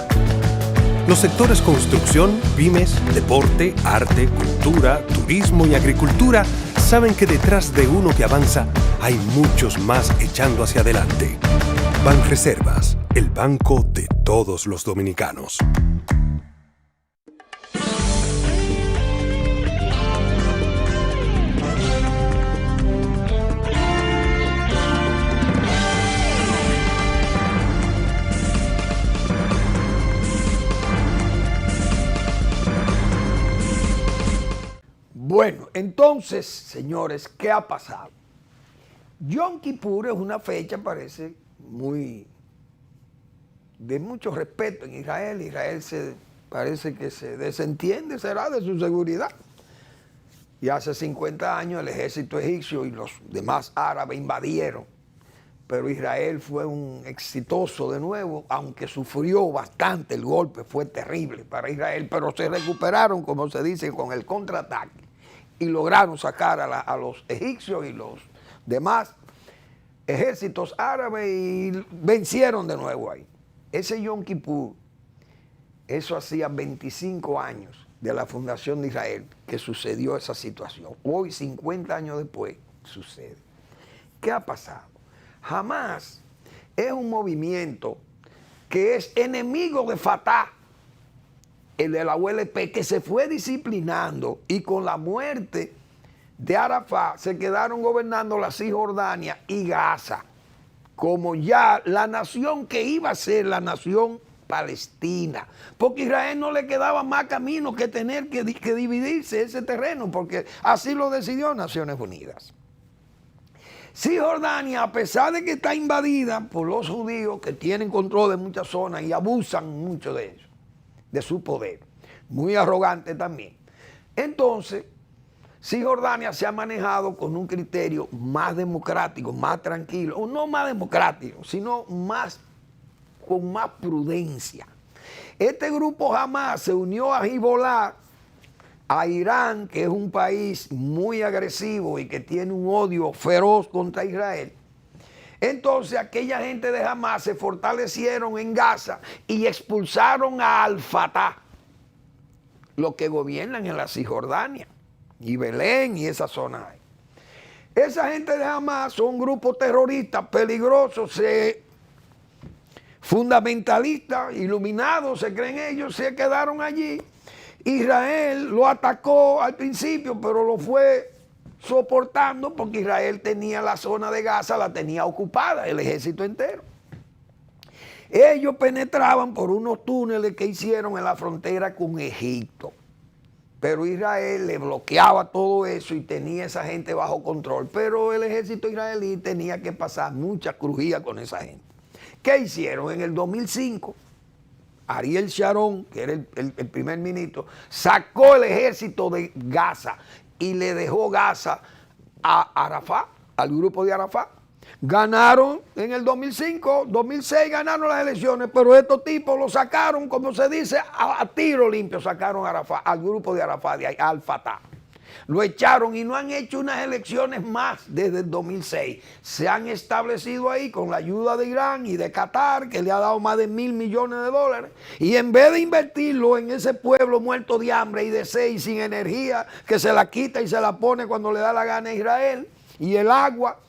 Los sectores construcción, pymes, deporte, arte, cultura, turismo y agricultura saben que detrás de uno que avanza hay muchos más echando hacia adelante. Banreservas, el banco de todos los dominicanos. Bueno, entonces, señores, ¿qué ha pasado? Yom Kippur es una fecha, parece, de mucho respeto en Israel. Israel parece que se desentiende, será, de su seguridad. Y hace 50 años el ejército egipcio y los demás árabes invadieron. Pero Israel fue un exitoso de nuevo, aunque sufrió bastante, el golpe fue terrible para Israel, pero se recuperaron, como se dice, con el contraataque. Y lograron sacar a los egipcios y los demás ejércitos árabes y vencieron de nuevo ahí. Ese Yom Kippur, eso hacía 25 años de la fundación de Israel que sucedió esa situación. Hoy, 50 años después, sucede. ¿Qué ha pasado? Hamás es un movimiento que es enemigo de Fatah, el de la ULP, que se fue disciplinando y con la muerte de Arafat se quedaron gobernando la Cisjordania y Gaza, como ya la nación que iba a ser la nación palestina, porque a Israel no le quedaba más camino que tener que dividirse ese terreno, porque así lo decidió Naciones Unidas. Cisjordania, a pesar de que está invadida por los judíos que tienen control de muchas zonas y abusan mucho de eso, de su poder, muy arrogante también. Entonces, Cisjordania se ha manejado con un criterio más democrático, más tranquilo, o no más democrático, sino con más prudencia. Este grupo Hamas se unió a Hezbollah, a Irán, que es un país muy agresivo y que tiene un odio feroz contra Israel. Entonces aquella gente de Hamas se fortalecieron en Gaza y expulsaron a Al-Fatah, los que gobiernan en la Cisjordania y Belén y esa zona. Esa gente de Hamas son grupos terroristas peligrosos, fundamentalistas, iluminados, se creen ellos, se quedaron allí. Israel lo atacó al principio, pero lo fue soportando porque Israel tenía la zona de Gaza, la tenía ocupada, el ejército entero. Ellos penetraban por unos túneles que hicieron en la frontera con Egipto, pero Israel le bloqueaba todo eso y tenía esa gente bajo control, pero el ejército israelí tenía que pasar mucha crujía con esa gente. ¿Qué hicieron? En el 2005, Ariel Sharon, que era el primer ministro, sacó el ejército de Gaza y le dejó Gaza a Arafat, al grupo de Arafat. Ganaron en el 2005, 2006 ganaron las elecciones, pero estos tipos lo sacaron, como se dice, a tiro limpio, sacaron a Arafat, al grupo de Arafat, de Al-Fatah. Lo echaron y no han hecho unas elecciones más desde el 2006. Se han establecido ahí con la ayuda de Irán y de Qatar, que le ha dado más de $1.000 millones. Y en vez de invertirlo en ese pueblo muerto de hambre y de sed y sin energía, que se la quita y se la pone cuando le da la gana a Israel, y el agua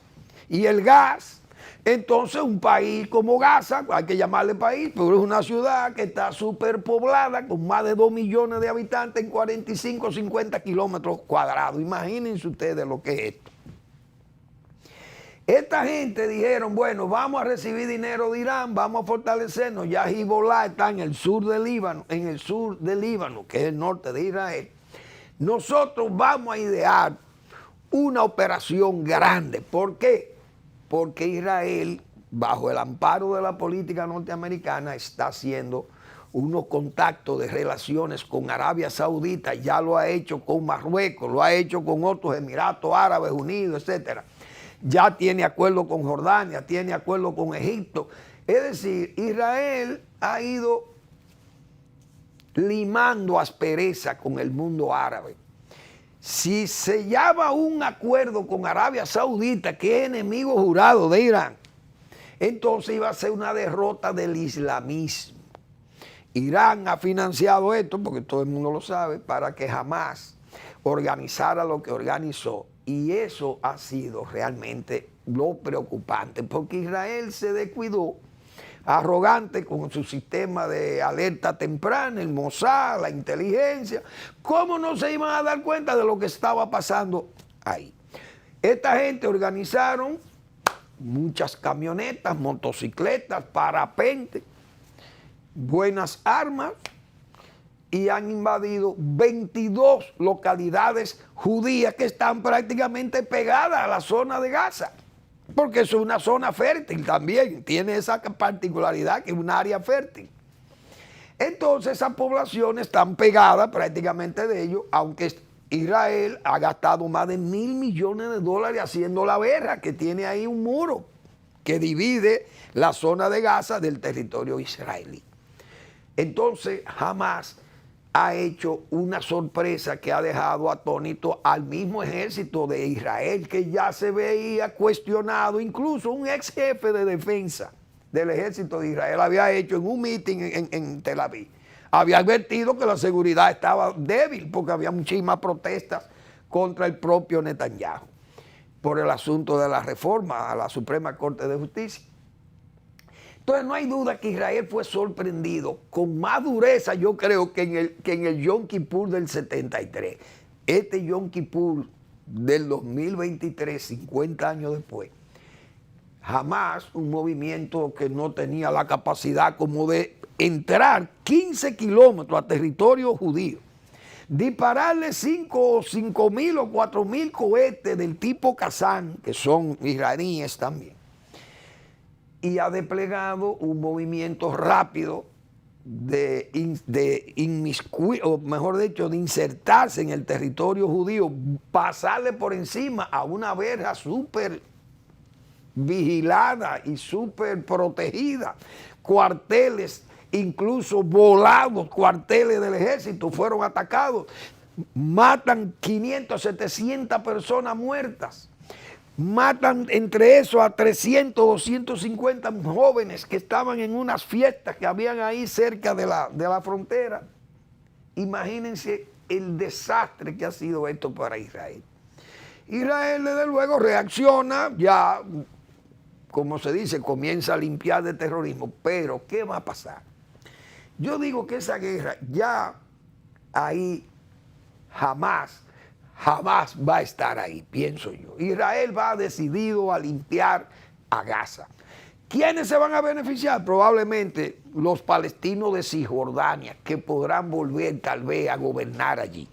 y el gas, entonces un país como Gaza, hay que llamarle país, pero es una ciudad que está superpoblada con más de 2 millones de habitantes en 45 o 50 kilómetros cuadrados. Imagínense ustedes lo que es esto. Esta gente dijeron, bueno, vamos a recibir dinero de Irán, vamos a fortalecernos. Ya Hezbollah está en el sur del Líbano, que es el norte de Israel. Nosotros vamos a idear una operación grande. ¿Por qué? Porque Israel, bajo el amparo de la política norteamericana, está haciendo unos contactos de relaciones con Arabia Saudita, ya lo ha hecho con Marruecos, lo ha hecho con otros Emiratos Árabes Unidos, etc. Ya tiene acuerdo con Jordania, tiene acuerdo con Egipto. Es decir, Israel ha ido limando aspereza con el mundo árabe. Si sellaba un acuerdo con Arabia Saudita, que es enemigo jurado de Irán, entonces iba a ser una derrota del islamismo. Irán ha financiado esto, porque todo el mundo lo sabe, para que Hamas organizara lo que organizó. Y eso ha sido realmente lo preocupante, porque Israel se descuidó, arrogante con su sistema de alerta temprana, el Mossad, la inteligencia. ¿Cómo no se iban a dar cuenta de lo que estaba pasando ahí? Esta gente organizaron muchas camionetas, motocicletas, parapentes, buenas armas y han invadido 22 localidades judías que están prácticamente pegadas a la zona de Gaza. Porque es una zona fértil también, tiene esa particularidad que es un área fértil. Entonces esas poblaciones están pegadas prácticamente de ellos, aunque Israel ha gastado más de $1.000 millones haciendo la verja, que tiene ahí un muro que divide la zona de Gaza del territorio israelí. Entonces Hamas ha hecho una sorpresa que ha dejado atónito al mismo ejército de Israel, que ya se veía cuestionado. Incluso un ex jefe de defensa del ejército de Israel había hecho en un meeting en Tel Aviv, había advertido que la seguridad estaba débil porque había muchísimas protestas contra el propio Netanyahu por el asunto de la reforma a la Suprema Corte de Justicia. Entonces no hay duda que Israel fue sorprendido con más dureza, yo creo, que en el Yom Kippur del 73. Este Yom Kippur del 2023, 50 años después, jamás un movimiento que no tenía la capacidad como de entrar 15 kilómetros a territorio judío, dispararle 5.000 o 4.000 cohetes del tipo Kazán, que son israelíes también, y ha desplegado un movimiento rápido o mejor dicho, de insertarse en el territorio judío, pasarle por encima a una verja súper vigilada y súper protegida, cuarteles, incluso volados, cuarteles del ejército fueron atacados, matan 500, 700 personas muertas. Matan entre eso a 300, 250 jóvenes que estaban en unas fiestas que habían ahí cerca de la frontera. Imagínense el desastre que ha sido esto para Israel. Israel, desde luego, reacciona, ya, como se dice, comienza a limpiar de terrorismo. Pero, ¿qué va a pasar? Yo digo que esa guerra ya ahí jamás va a estar ahí, pienso yo. Israel va decidido a limpiar a Gaza. ¿Quiénes se van a beneficiar? Probablemente los palestinos de Cisjordania, que podrán volver tal vez a gobernar allí.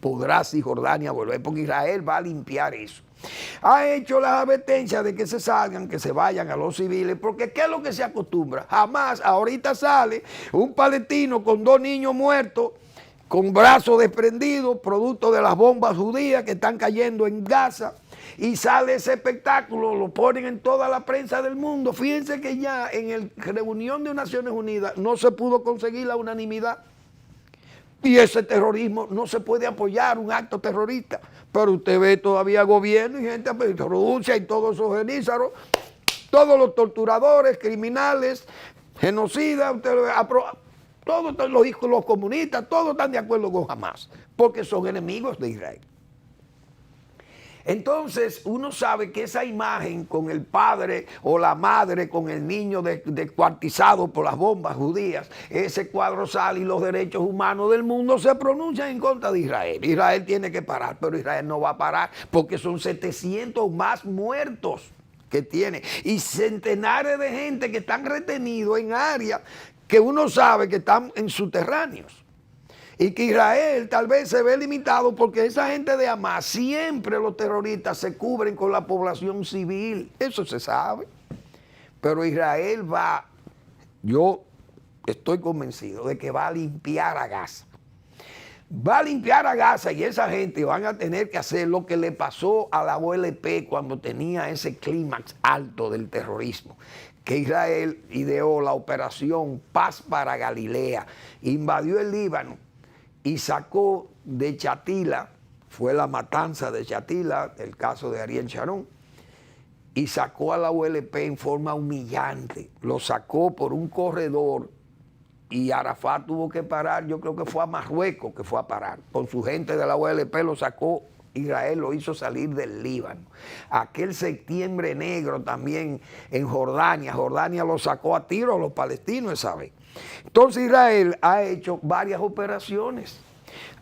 Podrá Cisjordania volver, porque Israel va a limpiar eso. Ha hecho las advertencias de que se salgan, que se vayan a los civiles, porque ¿qué es lo que se acostumbra? Jamás, ahorita sale un palestino con 2 niños muertos, con brazos desprendidos, producto de las bombas judías que están cayendo en Gaza, y sale ese espectáculo, lo ponen en toda la prensa del mundo. Fíjense que ya en la reunión de Naciones Unidas no se pudo conseguir la unanimidad, y ese terrorismo no se puede apoyar, un acto terrorista, pero usted ve todavía gobierno y gente de Rusia y todos esos genízaros, todos los torturadores, criminales, genocidas, todos los comunistas, todos están de acuerdo con Hamas, porque son enemigos de Israel. Entonces uno sabe que esa imagen con el padre o la madre con el niño descuartizado por las bombas judías, ese cuadro sale y los derechos humanos del mundo se pronuncian en contra de Israel. Israel tiene que parar, pero Israel no va a parar porque son 700 más muertos que tiene y centenares de gente que están retenidos en áreas que uno sabe que están en subterráneos. Y que Israel tal vez se ve limitado porque esa gente de Hamas, siempre los terroristas se cubren con la población civil. Eso se sabe. Pero Israel yo estoy convencido de que va a limpiar a Gaza. Va a limpiar a Gaza y esa gente van a tener que hacer lo que le pasó a la OLP cuando tenía ese clímax alto del terrorismo. Que Israel ideó la operación Paz para Galilea, invadió el Líbano y sacó de Shatila, fue la matanza de Shatila, el caso de Ariel Sharon, y sacó a la OLP en forma humillante, lo sacó por un corredor y Arafat tuvo que parar, yo creo que fue a Marruecos que fue a parar, con su gente de la OLP lo sacó, Israel lo hizo salir del Líbano. Aquel septiembre negro también en Jordania lo sacó a tiro a los palestinos esa vez. Entonces Israel ha hecho varias operaciones.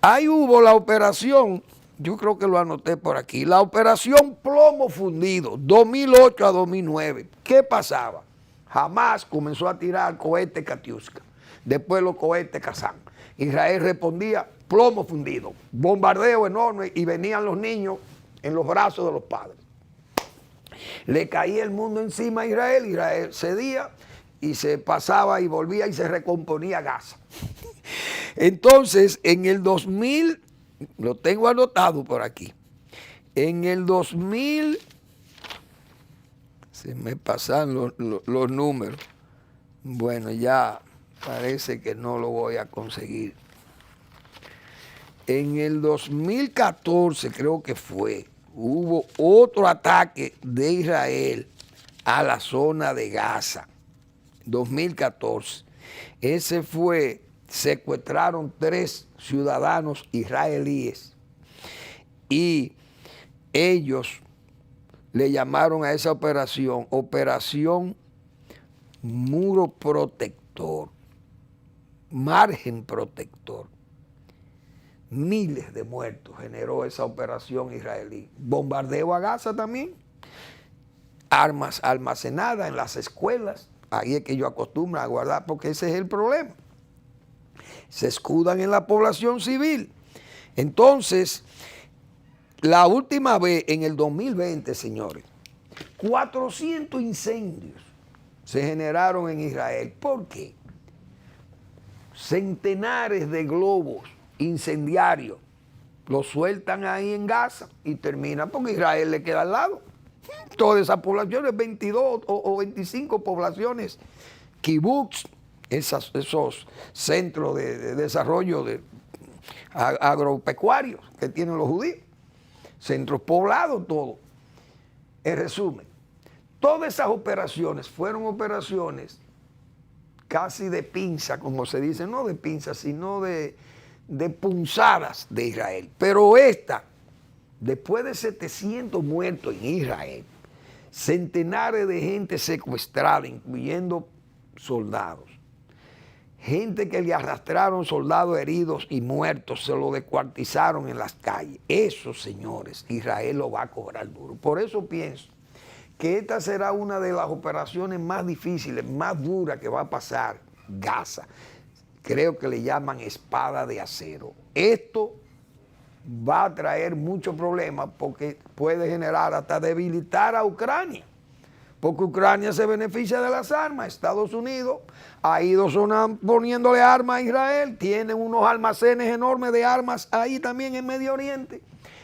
Ahí hubo la operación, yo creo que lo anoté por aquí, la operación Plomo Fundido, 2008 a 2009. ¿Qué pasaba? Hamas comenzó a tirar cohetes Katyusha, después los cohetes Kazán. Israel respondía plomo fundido, bombardeo enorme y venían los niños en los brazos de los padres. Le caía el mundo encima a Israel, Israel cedía y se pasaba y volvía y se recomponía Gaza. Entonces, en el 2000, lo tengo anotado por aquí, en el 2000, se me pasan los números, bueno, ya parece que no lo voy a conseguir. En el 2014 creo que hubo otro ataque de Israel a la zona de Gaza. 2014. Ese secuestraron 3 ciudadanos israelíes y ellos le llamaron a esa operación Operación Muro Protector, Margen Protector. Miles de muertos generó esa operación israelí. Bombardeo a Gaza también. Armas almacenadas en las escuelas. Ahí es que ellos acostumbran a guardar porque ese es el problema. Se escudan en la población civil. Entonces, la última vez, en el 2020, señores, 400 incendios se generaron en Israel. ¿Por qué? centenares de globos incendiarios, los sueltan ahí en Gaza y terminan porque Israel le queda al lado. Todas esas poblaciones, 22 o 25 poblaciones, kibbutz, esos centros de desarrollo agropecuarios que tienen los judíos, centros poblados, todo. En resumen, todas esas operaciones fueron operaciones casi de pinza, como se dice, no de pinza, sino de punzadas de Israel. Pero esta, después de 700 muertos en Israel, centenares de gente secuestrada, incluyendo soldados, gente que le arrastraron soldados heridos y muertos, se lo descuartizaron en las calles. Eso, señores, Israel lo va a cobrar duro. Por eso pienso que esta será una de las operaciones más difíciles, más duras que va a pasar Gaza. Creo que le llaman espada de acero. Esto va a traer muchos problemas porque puede generar hasta debilitar a Ucrania. Porque Ucrania se beneficia de las armas. Estados Unidos ha ido poniéndole armas a Israel. Tienen unos almacenes enormes de armas ahí también en Medio Oriente.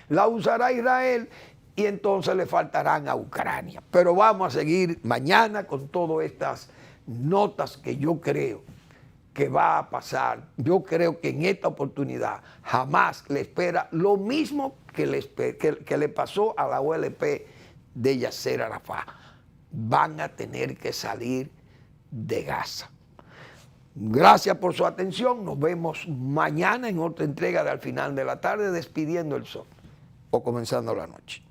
La usará Israel y entonces le faltarán a Ucrania. Pero vamos a seguir mañana con todas estas notas que yo creo que va a pasar. Yo creo que en esta oportunidad jamás le espera lo mismo que le pasó a la OLP de Yasser Arafat. Van a tener que salir de Gaza. Gracias por su atención. Nos vemos mañana en otra entrega de Al Final de la Tarde, despidiendo el sol o comenzando la noche.